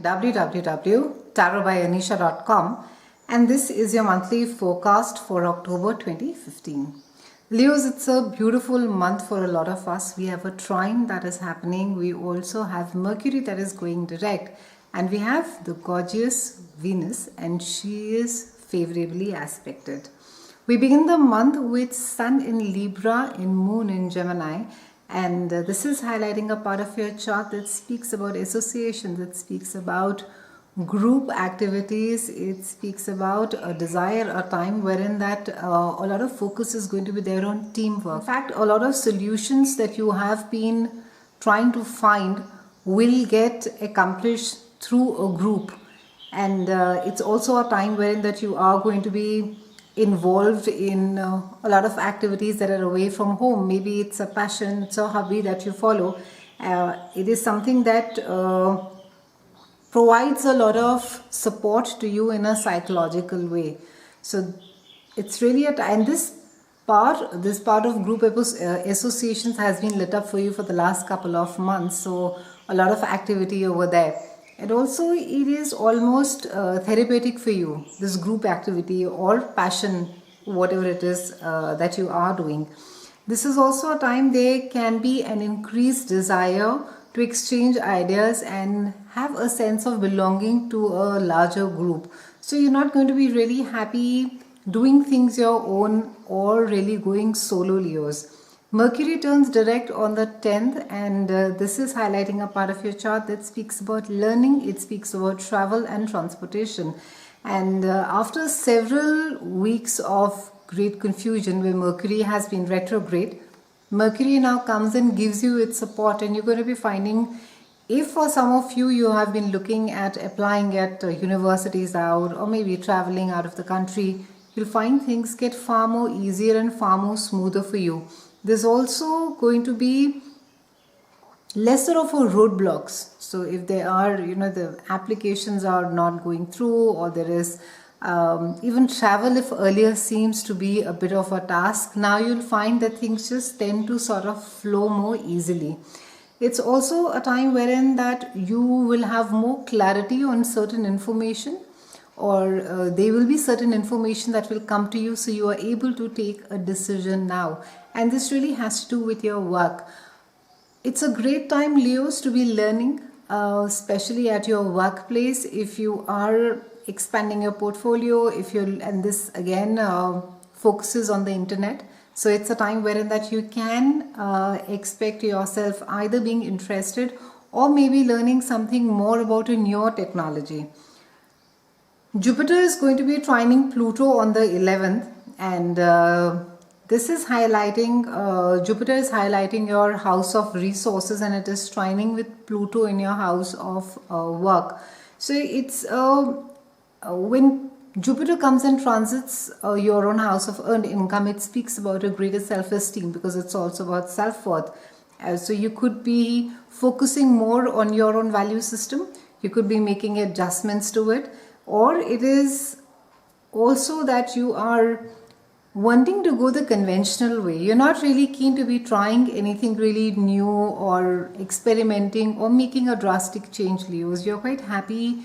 www.tarotbyanisha.com, and this is your monthly forecast for October 2015. Leos, it's a beautiful month for a lot of us. We have a trine that is happening. We also have Mercury that is going direct, and we have the gorgeous Venus, and she is favorably aspected. We begin the month with Sun in Libra, in Moon in Gemini, and this is highlighting a part of your chart that speaks about association, that speaks about group activities. It speaks about a desire, a time wherein that a lot of focus is going to be there on teamwork. In fact, a lot of solutions that you have been trying to find will get accomplished through a group, and it's also a time wherein that you are going to be involved in a lot of activities that are away from home. Maybe it's a passion, it's a hobby that you follow. It is something that provides a lot of support to you in a psychological way. So it's really and this part of group associations has been lit up for you for the last couple of months. So a lot of activity over there. And also it is almost therapeutic for you, this group activity or passion, whatever it is that you are doing. This is also a time there can be an increased desire to exchange ideas and have a sense of belonging to a larger group. So you're not going to be really happy doing things your own or really going solo, Leos. Mercury turns direct on the 10th, and this is highlighting a part of your chart that speaks about learning. It speaks about travel and transportation. And after several weeks of great confusion where Mercury has been retrograde, Mercury now comes and gives you its support, and you're going to be finding, if for some of you, you have been looking at applying at universities out or maybe traveling out of the country, you'll find things get far more easier and far more smoother for you. There's also going to be lesser of a roadblocks. So if there are, the applications are not going through, or there is even travel, if earlier seems to be a bit of a task, now you'll find that things just tend to sort of flow more easily. It's also a time wherein that you will have more clarity on certain information, or there will be certain information that will come to you, so you are able to take a decision now. And this really has to do with your work. It's a great time, Leos, to be learning, especially at your workplace. If you are expanding your portfolio, and this again focuses on the internet, so it's a time wherein that you can expect yourself either being interested or maybe learning something more about a newer technology. Jupiter is going to be trining Pluto on the 11th, and this is highlighting, Jupiter is highlighting your house of resources, and it is trining with Pluto in your house of work. So it's when Jupiter comes and transits your own house of earned income, it speaks about a greater self-esteem, because it's also about self-worth. So you could be focusing more on your own value system. You could be making adjustments to it, or it is also that you are wanting to go the conventional way. You're not really keen to be trying anything really new or experimenting or making a drastic change, Leos. You're quite happy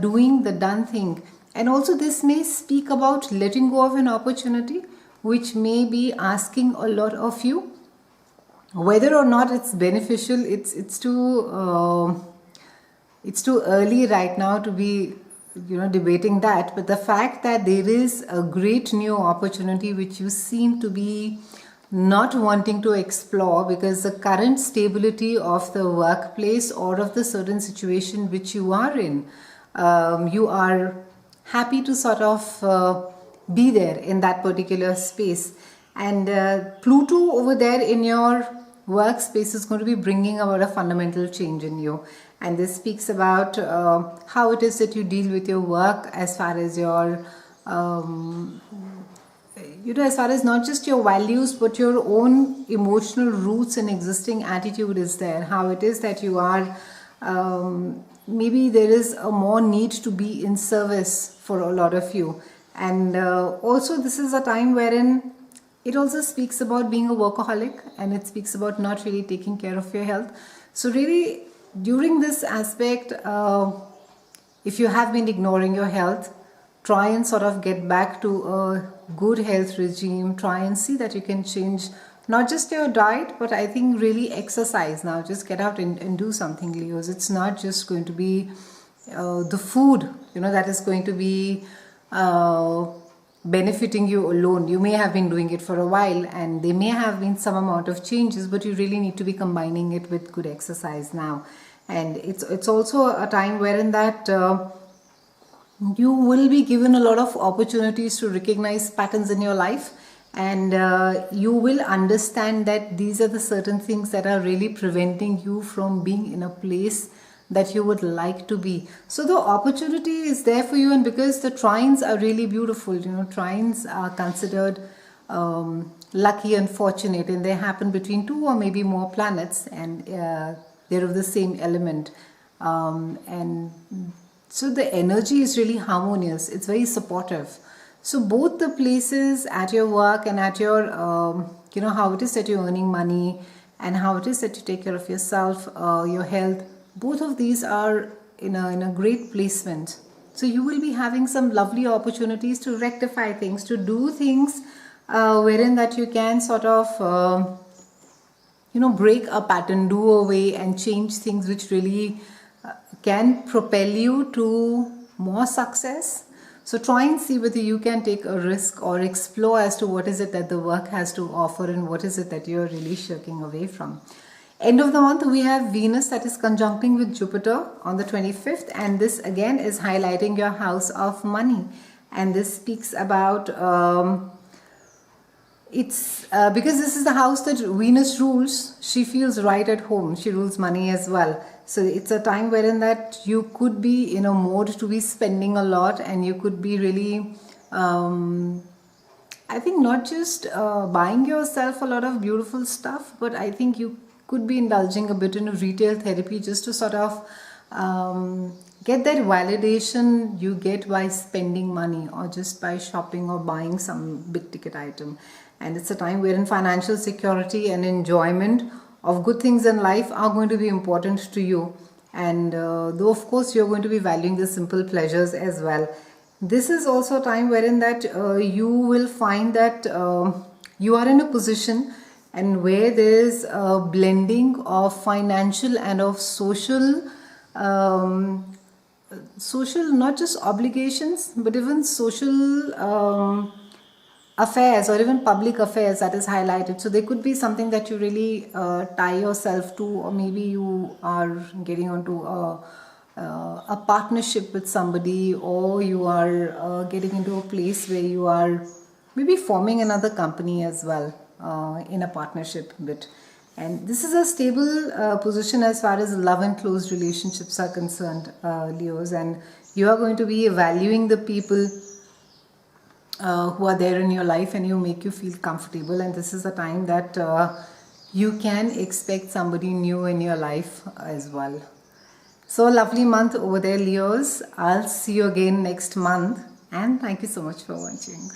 doing the done thing. And also this may speak about letting go of an opportunity which may be asking a lot of you. Whether or not it's beneficial, it's too early right now to be debating that. But the fact that there is a great new opportunity which you seem to be not wanting to explore, because the current stability of the workplace or of the certain situation which you are in, you are happy to sort of be there in that particular space. And Pluto over there in your workspace is going to be bringing about a fundamental change in you. And this speaks about how it is that you deal with your work, as far as your as far as not just your values but your own emotional roots and existing attitude is there. How it is that you are, maybe there is a more need to be in service for a lot of you. And also this is a time wherein it also speaks about being a workaholic, and it speaks about not really taking care of your health. So really during this aspect, if you have been ignoring your health, try and sort of get back to a good health regime. Try and see that you can change not just your diet, but I think really exercise now. Just get out and do something, Leos. It's not just going to be the food, that is going to be benefiting you alone. You may have been doing it for a while and there may have been some amount of changes, but you really need to be combining it with good exercise now. And it's also a time wherein that you will be given a lot of opportunities to recognize patterns in your life, and you will understand that these are the certain things that are really preventing you from being in a place that you would like to be. So the opportunity is there for you, and because the trines are really beautiful, trines are considered lucky and fortunate, and they happen between 2 or maybe more planets, and they're of the same element, and so the energy is really harmonious. It's very supportive. So both the places at your work and at your how it is that you're earning money and how it is that you take care of yourself, your health, both of these are in a great placement. So you will be having some lovely opportunities to rectify things, to do things wherein that you can sort of break a pattern, do away and change things which really can propel you to more success. So try and see whether you can take a risk or explore as to what is it that the work has to offer and what is it that you're really shirking away from. End of the month, we have Venus that is conjuncting with Jupiter on the 25th, and this again is highlighting your house of money, and this speaks about because this is the house that Venus rules. She feels right at home. She rules money as well. So it's a time wherein that you could be in a mode to be spending a lot, and you could be really I think not just buying yourself a lot of beautiful stuff, but I think you could be indulging a bit in a retail therapy just to sort of get that validation you get by spending money or just by shopping or buying some big ticket item. And it's a time wherein financial security and enjoyment of good things in life are going to be important to you. And though of course you're going to be valuing the simple pleasures as well. This is also a time wherein that you will find that you are in a position and where there is a blending of financial and of social, not just obligations, but even social affairs or even public affairs that is highlighted. So there could be something that you really tie yourself to, or maybe you are getting onto a partnership with somebody, or you are getting into a place where you are maybe forming another company as well in a partnership bit. And this is a stable position as far as love and close relationships are concerned, Leos, and you are going to be valuing the people who are there in your life and you make you feel comfortable, and this is a time that you can expect somebody new in your life as well. So lovely month over there, Leos. I'll see you again next month, and thank you so much for watching.